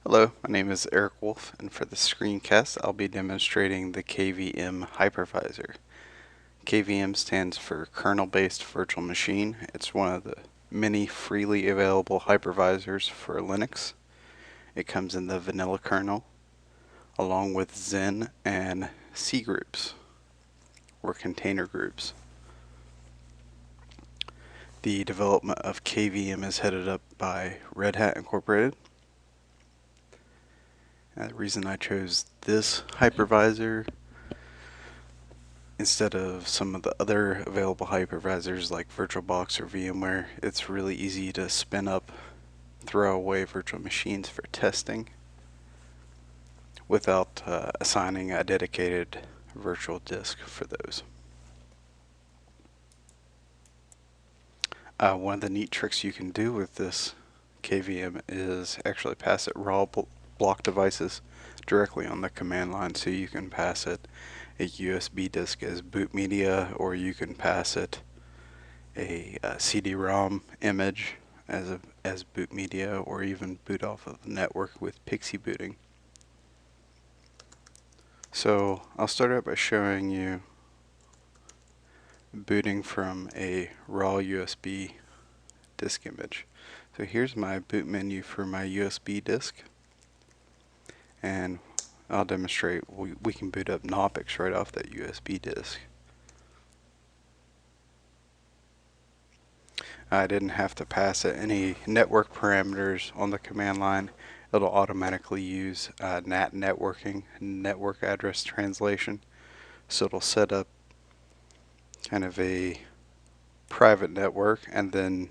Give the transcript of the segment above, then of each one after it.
Hello, my name is Eric Wolf, and for the screencast I'll be demonstrating the KVM Hypervisor. KVM stands for Kernel-based Virtual Machine. It's one of the many freely available hypervisors for Linux. It comes in the vanilla kernel, along with Xen and C groups, or container groups. The development of KVM is headed up by Redhat Incorporated. The reason I chose this hypervisor instead of some of the other available hypervisors like VirtualBox or VMware, it's really easy to spin up throwaway virtual machines for testing without assigning a dedicated virtual disk for those. One of the neat tricks you can do with this KVM is actually pass it raw block devices directly on the command line, so you can pass it a USB disk as boot media, or you can pass it a CD-ROM image as boot media, or even boot off of the network with Pixie booting. So I'll start out by showing you booting from a raw USB disk image. So here's my boot menu for my USB disk, and I'll demonstrate we can boot up Knoppix right off that USB disk. I didn't have to pass it any network parameters on the command line. It'll automatically use NAT networking, network address translation. So it'll set up kind of a private network and then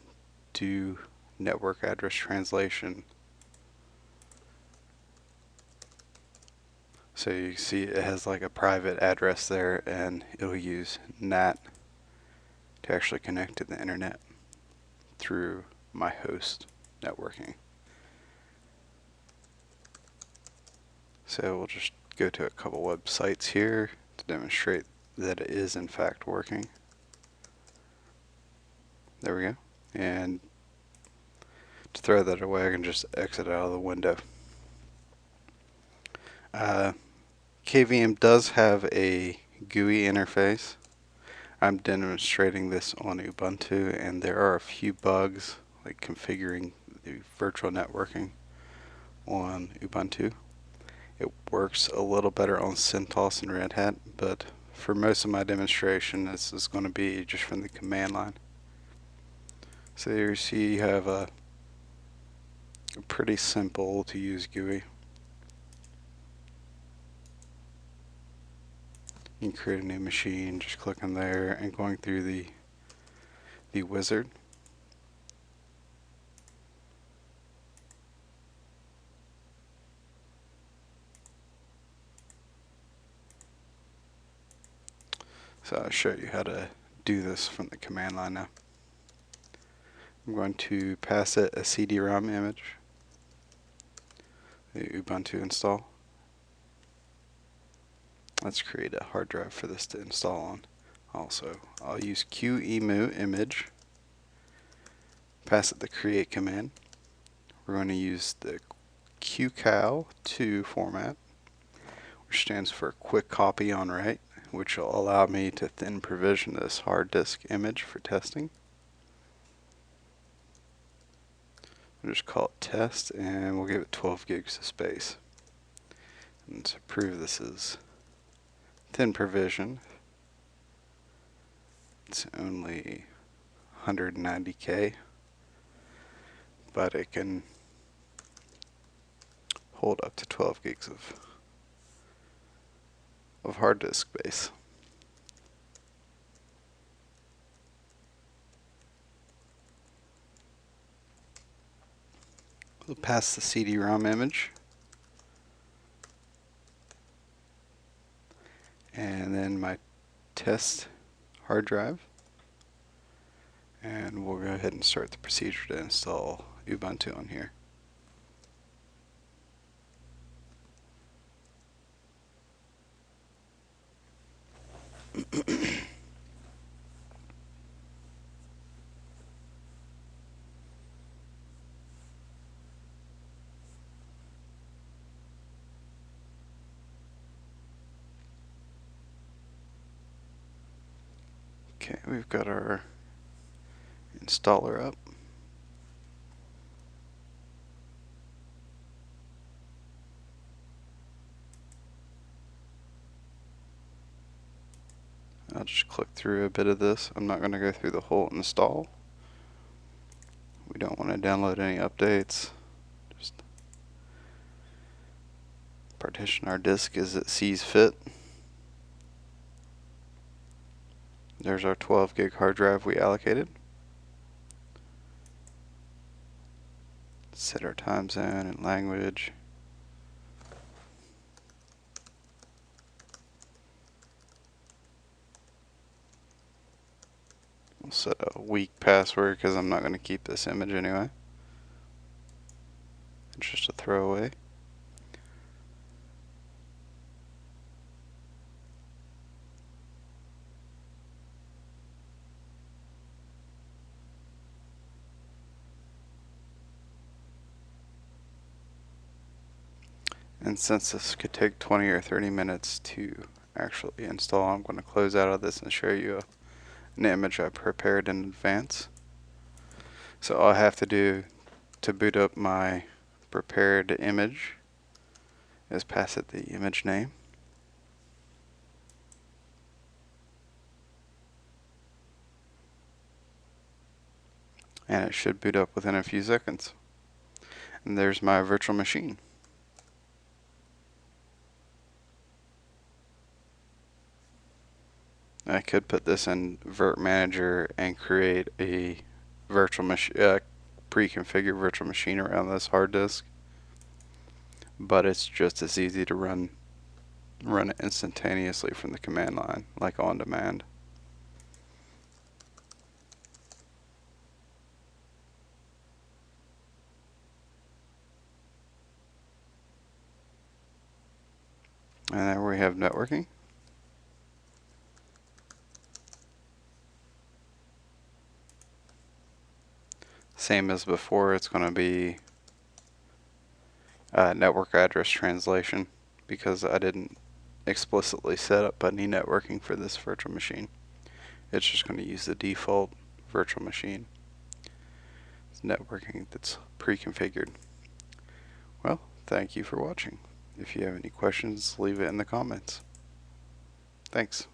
do network address translation. So you see it has like a private address there, and it'll use NAT to actually connect to the internet through my host networking. So we'll just go to a couple websites here to demonstrate that it is in fact working. There we go. And to throw that away, I can just exit out of the window. KVM does have a GUI interface. I'm demonstrating this on Ubuntu, and there are a few bugs like configuring the virtual networking on Ubuntu. It works a little better on CentOS and Red Hat, but for most of my demonstration this is going to be just from the command line. So there you see you have a pretty simple to use GUI. You can create a new machine, just clicking there and going through the wizard. So I'll show you how to do this from the command line now. I'm going to pass it a CD-ROM image, the Ubuntu install. Let's create a hard drive for this to install on. Also, I'll use QEMU image, pass it the create command. We're going to use the QCal2 format, which stands for quick copy on write, which will allow me to thin provision this hard disk image for testing. We'll just call it test, and we'll give it 12 gigs of space. And to prove this is thin provision, it's only 190K, but it can hold up to 12 gigs of hard disk space. We'll pass the CD-ROM image, and then my test hard drive, and we'll go ahead and start the procedure to install Ubuntu on here. Okay, we've got our installer up. I'll just click through a bit of this. I'm not going to go through the whole install. We don't want to download any updates. Just partition our disk as it sees fit. There's our 12 gig hard drive we allocated. Set our time zone and language. We'll set a weak password because I'm not going to keep this image anyway. It's just a throwaway. And since this could take 20 or 30 minutes to actually install, I'm going to close out of this and show you an image I prepared in advance. So all I have to do to boot up my prepared image is pass it the image name. And it should boot up within a few seconds. And there's my virtual machine. I could put this in Virt Manager and create a virtual machine, pre-configured virtual machine around this hard disk, but it's just as easy to run it instantaneously from the command line, like on demand. And there we have networking. Same as before, it's going to be network address translation because I didn't explicitly set up any networking for this virtual machine. It's just going to use the default virtual machine. It's networking that's pre-configured. Well, thank you for watching. If you have any questions, leave it in the comments. Thanks.